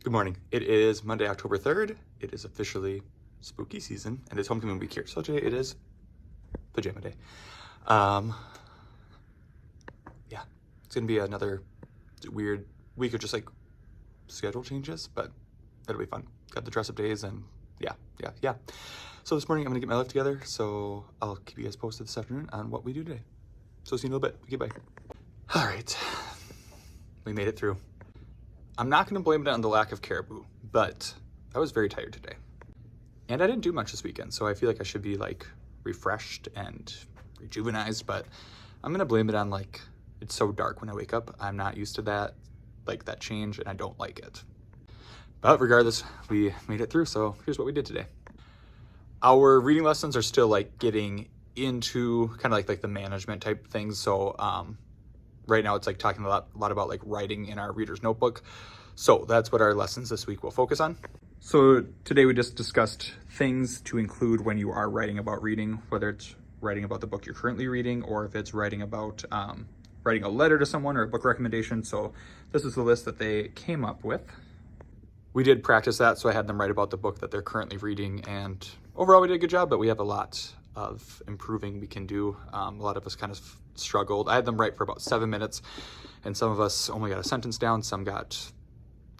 Good morning. It is Monday, October 3rd. It is officially spooky season and it's homecoming week here. So today it is pajama day. Yeah, it's gonna be another weird week of just like schedule changes, but it'll be fun. Got the dress up days and yeah. So this morning I'm gonna get my life together. So I'll keep you guys posted this afternoon on what we do today. So see you in a little bit. Okay, bye. All right, we made it through. I'm not going to blame it on the lack of caribou, but I was very tired today. And I didn't do much this weekend, so I feel like I should be like refreshed and rejuvenized, but I'm going to blame it on like, it's so dark when I wake up. I'm not used to that, like that change, and I don't like it. But regardless, we made it through, so here's what we did today. Our reading lessons are still like getting into kind of like the management type things, so right now it's like talking a lot about like writing in our reader's notebook. So that's what our lessons this week will focus on. So today we just discussed things to include when you are writing about reading, whether it's writing about the book you're currently reading or if it's writing about writing a letter to someone or a book recommendation. So this is the list that they came up with. We did practice that, so I had them write about the book that they're currently reading, and overall we did a good job, but we have a lot of improving we can do. A lot of us kind of struggled. I had them write for about 7 minutes, and some of us only got a sentence down, some got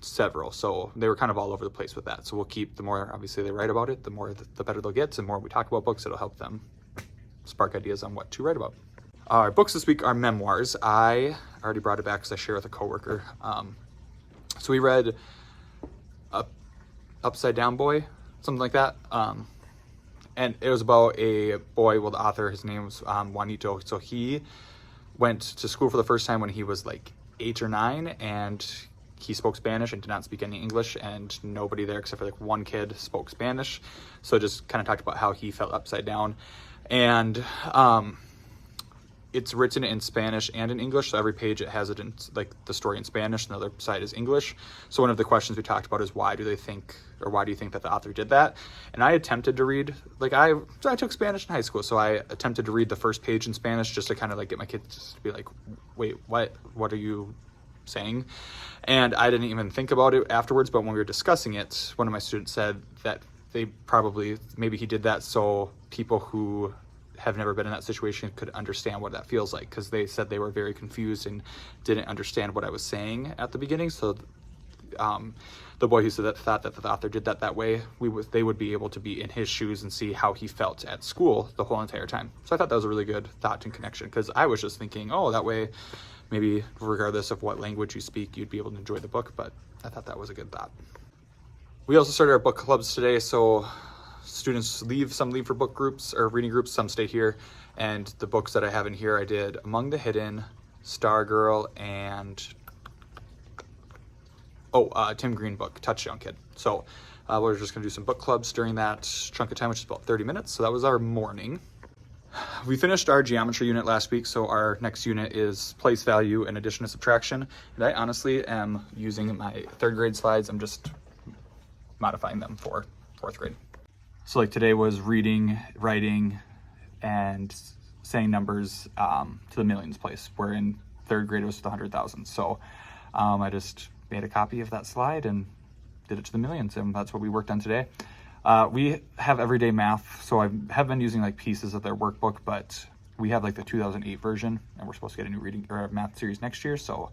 several, so they were kind of all over the place with that. So we'll keep, the more obviously they write about it, the more the better they'll get. The more we talk about books, it'll help them spark ideas on what to write about. Our books this week are memoirs. I already brought it back because I share with a coworker. So we read Upside Down Boy, something like that. And it was about a boy, well, the author, his name was Juanito. So he went to school for the first time when he was like 8 or 9, and he spoke Spanish and did not speak any English, and nobody there except for like one kid spoke Spanish. So just kind of talked about how he felt upside down. And it's written in Spanish and in English, so every page it has it in like the story in Spanish, and the other side is English. So one of the questions we talked about is why do you think that the author did that? And I attempted to read, like I took Spanish in high school, so I attempted to read the first page in Spanish just to kind of like get my kids just to be like, wait, what are you saying? And I didn't even think about it afterwards, but when we were discussing it, one of my students said that maybe he did that so people who have never been in that situation could understand what that feels like, because they said they were very confused and didn't understand what I was saying at the beginning. So the boy who said that thought that the author did that way, they would be able to be in his shoes and see how he felt at school the whole entire time. So I thought that was a really good thought and connection, because I was just thinking, oh, that way maybe regardless of what language you speak, you'd be able to enjoy the book. But I thought that was a good thought. We also started our book clubs today, so students leave for book groups or reading groups, some stay here. And the books that I have in here, I did Among the Hidden, Stargirl, and Tim Green book, Touchdown Kid. So we're just gonna do some book clubs during that chunk of time, which is about 30 minutes. So that was our morning. We finished our geometry unit last week, so our next unit is place value and addition and subtraction. And I honestly am using my 3rd grade slides. I'm just modifying them for 4th grade. So like today was reading, writing, and saying numbers to the millions place, where in 3rd grade it was to the 100,000. So I just made a copy of that slide and did it to the millions, and that's what we worked on today. We have everyday math, so I have been using like pieces of their workbook, but we have like the 2008 version, and we're supposed to get a new reading or math series next year, so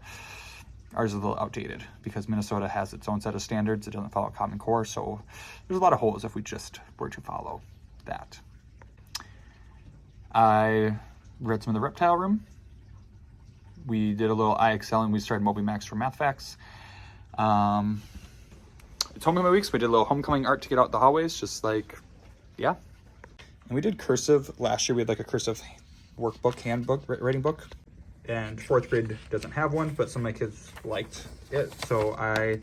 ours is a little outdated because Minnesota has its own set of standards. It doesn't follow Common Core, so there's a lot of holes if we just were to follow that. I read some of the Reptile Room. We did a little IXL, and we started MobyMax for Math Facts. It's homecoming week, so we did a little homecoming art to get out the hallways, just like, yeah. And we did cursive last year. We had like a cursive workbook, handbook, writing book. And 4th grade doesn't have one, but some of my kids liked it. So I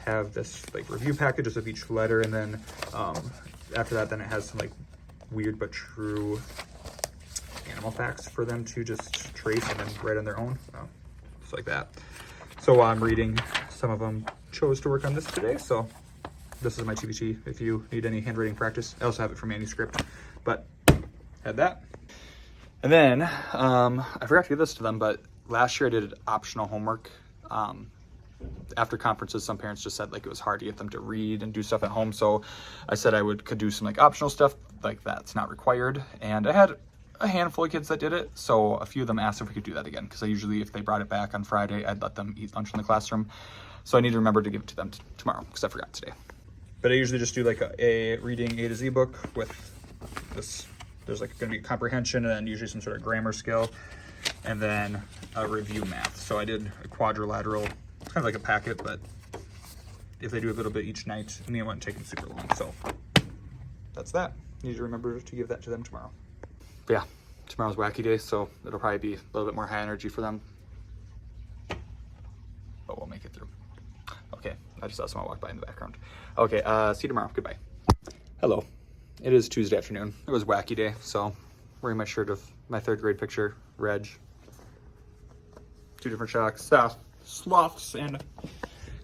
have this like review packages of each letter, and then after that, then it has some like weird but true animal facts for them to just trace and then write on their own. Just like that. So while I'm reading, some of them chose to work on this today. So this is my TBT if you need any handwriting practice. I also have it for manuscript, but had that. And then I forgot to give this to them, but last year I did optional homework after conferences, some parents just said like it was hard to get them to read and do stuff at home. So I said I could do some like optional stuff like that's not required. And I had a handful of kids that did it. So a few of them asked if we could do that again. Cause I usually, if they brought it back on Friday, I'd let them eat lunch in the classroom. So I need to remember to give it to them tomorrow because I forgot today. But I usually just do like a reading A to Z book with this. There's like gonna be comprehension and then usually some sort of grammar skill and then a review math. So I did a quadrilateral, it's kind of like a packet, but if they do a little bit each night, I mean, it wouldn't take them super long. So that's that. Need to remember to give that to them tomorrow. But yeah, tomorrow's wacky day, so it'll probably be a little bit more high energy for them, but we'll make it through. Okay, I just saw someone walk by in the background. Okay, see you tomorrow. Goodbye. Hello. It is Tuesday afternoon. It was wacky day, so wearing my shirt of my 3rd grade picture, Reg. 2 different shocks, sloths, and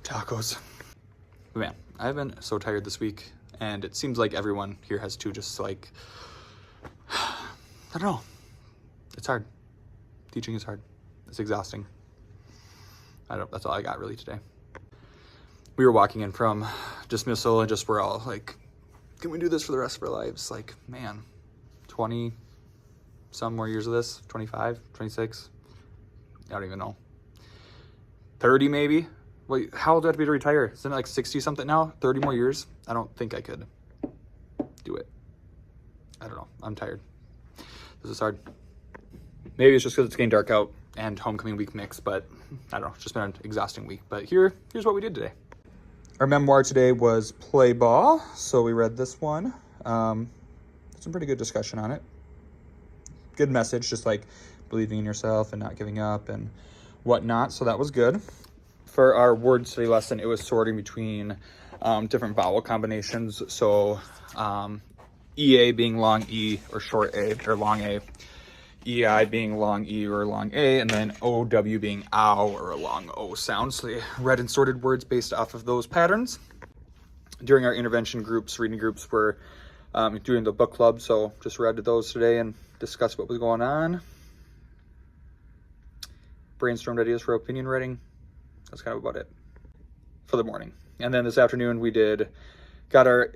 tacos. But man, I've been so tired this week, and it seems like everyone here has too, just like, I don't know. It's hard. Teaching is hard. It's exhausting. That's all I got really today. We were walking in from dismissal and just we're all like, can we do this for the rest of our lives? Like, man, 20 some more years of this, 25, 26, I don't even know. 30 maybe? Wait, how old do I have to be to retire? Isn't it like 60 something now? 30 more years? I don't think I could do it. I don't know. I'm tired. This is hard. Maybe it's just because it's getting dark out and homecoming week mix, but I don't know. It's just been an exhausting week. But here's what we did today. Our memoir today was Play Ball, so we read this one. Some pretty good discussion on it. Good message, just like believing in yourself and not giving up and whatnot, so that was good. For our word study lesson, it was sorting between different vowel combinations, so EA being long E or short A, or long A, EI being long E or long A, and then OW being ow or a long O sound. So they read and sorted words based off of those patterns. During our intervention groups, reading groups, we're doing the book club, so just read those today and discussed what was going on. Brainstormed ideas for opinion writing. That's kind of about it for the morning. And then this afternoon we got our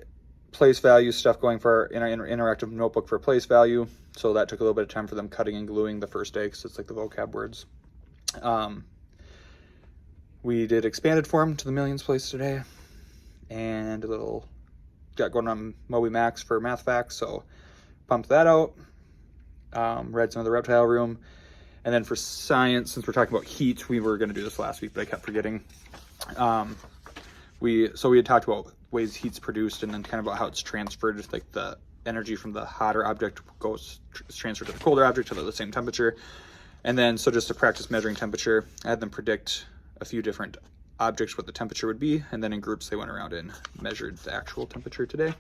place value stuff going for our interactive notebook for place value. So that took a little bit of time for them cutting and gluing the first day because it's like the vocab words. We did expanded form to the millions place today, and a little got going on Moby Max for math facts, so pumped that out. Read some of the reptile room, and then for science, since we're talking about heat, we were going to do this last week, but I kept forgetting. We had talked about ways heat's produced, and then kind of about how it's transferred, like the energy from the hotter object is transferred to the colder object to the same temperature. And then, so just to practice measuring temperature, I had them predict a few different objects what the temperature would be, and then in groups they went around and measured the actual temperature today.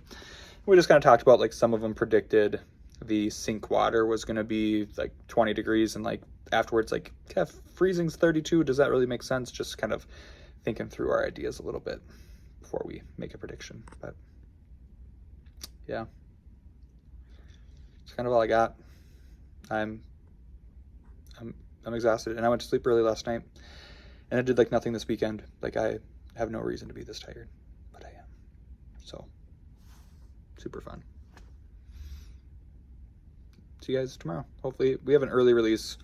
We just kind of talked about, like, some of them predicted the sink water was going to be like 20 degrees, and like afterwards, like, yeah, freezing's 32. Does that really make sense? Just kind of thinking through our ideas a little bit before we make a prediction. But yeah, it's kind of all I got. I'm exhausted, and I went to sleep early last night, and I did like nothing this weekend. Like, I have no reason to be this tired, but I am. So super fun. See you guys tomorrow. Hopefully we have an early release.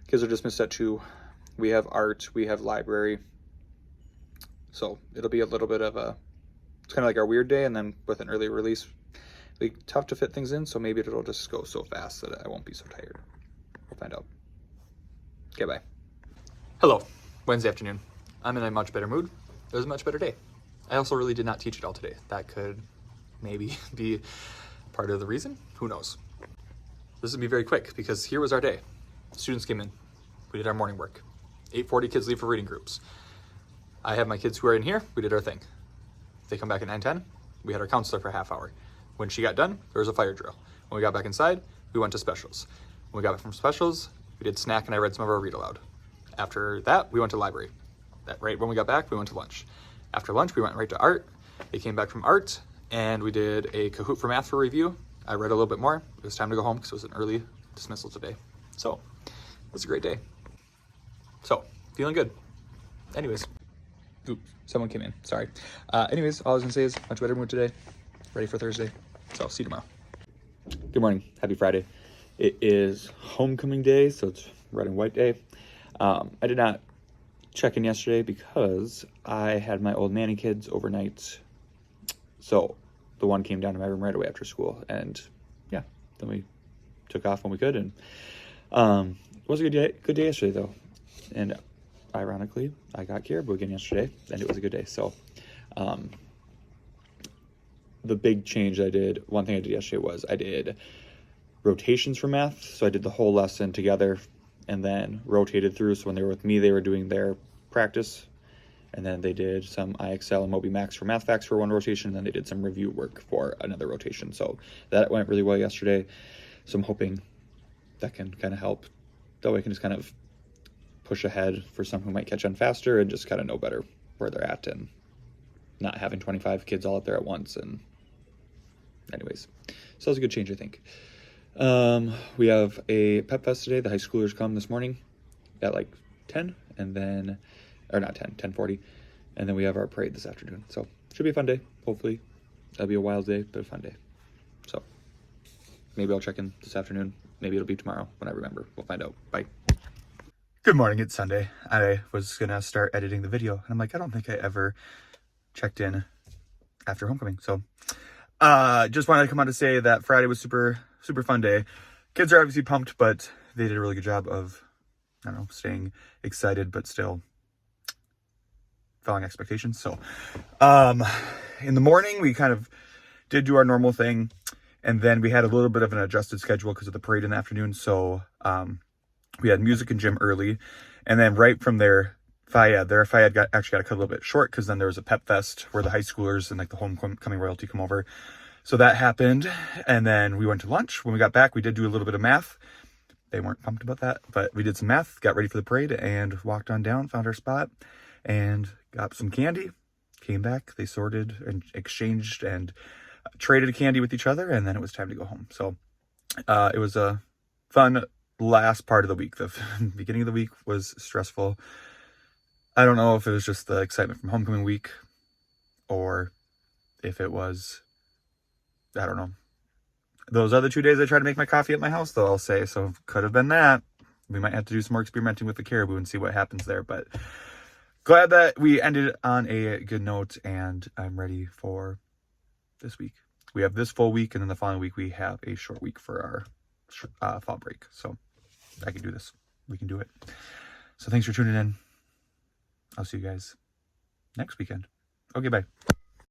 Kids are dismissed at 2. We have art, we have library. So it'll be a little bit of it's kind of like our weird day, and then with an early release, it'll be tough to fit things in, so maybe it'll just go so fast that I won't be so tired. We'll find out. Okay, bye. Hello, Wednesday afternoon. I'm in a much better mood. It was a much better day. I also really did not teach it all today. That could maybe be part of the reason. Who knows? This would be very quick because here was our day. Students came in. We did our morning work. 8:40 kids leave for reading groups. I have my kids who are in here. We did our thing. They come back at 9:10. We had our counselor for a half hour. When she got done, there was a fire drill. When we got back inside, we went to specials. When we got back from specials, we did snack and I read some of our read aloud. After that, we went to library. Right when we got back, we went to lunch. After lunch, we went right to art. They came back from art and we did a Kahoot for math for review. I read a little bit more. It was time to go home because it was an early dismissal today. So it was a great day. So feeling good. Anyways, Oops, someone came in, sorry. Anyways, all I was gonna say is much better mood today. Ready for Thursday. So I'll see you tomorrow. Good morning, happy Friday. It is homecoming day, so it's red and white day. I did not check in yesterday because I had my old nanny kids overnight. So the one came down to my room right away after school, and yeah, then we took off when we could, and it was a good day yesterday though. And ironically, I got caribou again yesterday, and it was a good day. So the big change I did, one thing I did yesterday was I did rotations for math. So I did the whole lesson together and then rotated through. So when they were with me, they were doing their practice, and then they did some IXL and Moby Max for math facts for one rotation, and then they did some review work for another rotation. So that went really well yesterday. So I'm hoping that can kind of help. That way I can just kind of push ahead for some who might catch on faster and just kind of know better where they're at, and not having 25 kids all up there at once. And anyways, so that was a good change, I think. We have a pep fest today. The high schoolers come this morning at like 10, and then, or not 10, 10:40, and then we have our parade this afternoon. So should be a fun day. Hopefully that'll be a wild day, but a fun day. So maybe I'll check in this afternoon. Maybe it'll be tomorrow when I remember. We'll find out. Bye. Good morning, it's Sunday. I was gonna start editing the video, and I'm like, I don't think I ever checked in after homecoming. So just wanted to come out to say that Friday was super fun day. Kids are obviously pumped, but they did a really good job of, I don't know, staying excited, but still following expectations. So in the morning, we kind of did do our normal thing, and then we had a little bit of an adjusted schedule because of the parade in the afternoon. So we had music and gym early, and then right from there, Fayed actually got cut a little bit short because then there was a pep fest where the high schoolers and like the homecoming royalty come over. So that happened, and then we went to lunch. When we got back, we did do a little bit of math. They weren't pumped about that, but we did some math, got ready for the parade, and walked on down, found our spot, and got some candy. Came back, they sorted and exchanged and traded candy with each other, and then it was time to go home. So it was a fun last part of the week. The beginning of the week was stressful. I don't know if it was just the excitement from homecoming week, or if it was, I don't know. Those other 2 days I tried to make my coffee at my house, though, I'll say. So could have been that. We might have to do some more experimenting with the caribou and see what happens there. But glad that we ended on a good note, and I'm ready for this week. We have this full week, and then the following week we have a short week for our fall break. So I can do this. We can do it. So thanks for tuning in. I'll see you guys next weekend. Okay, bye.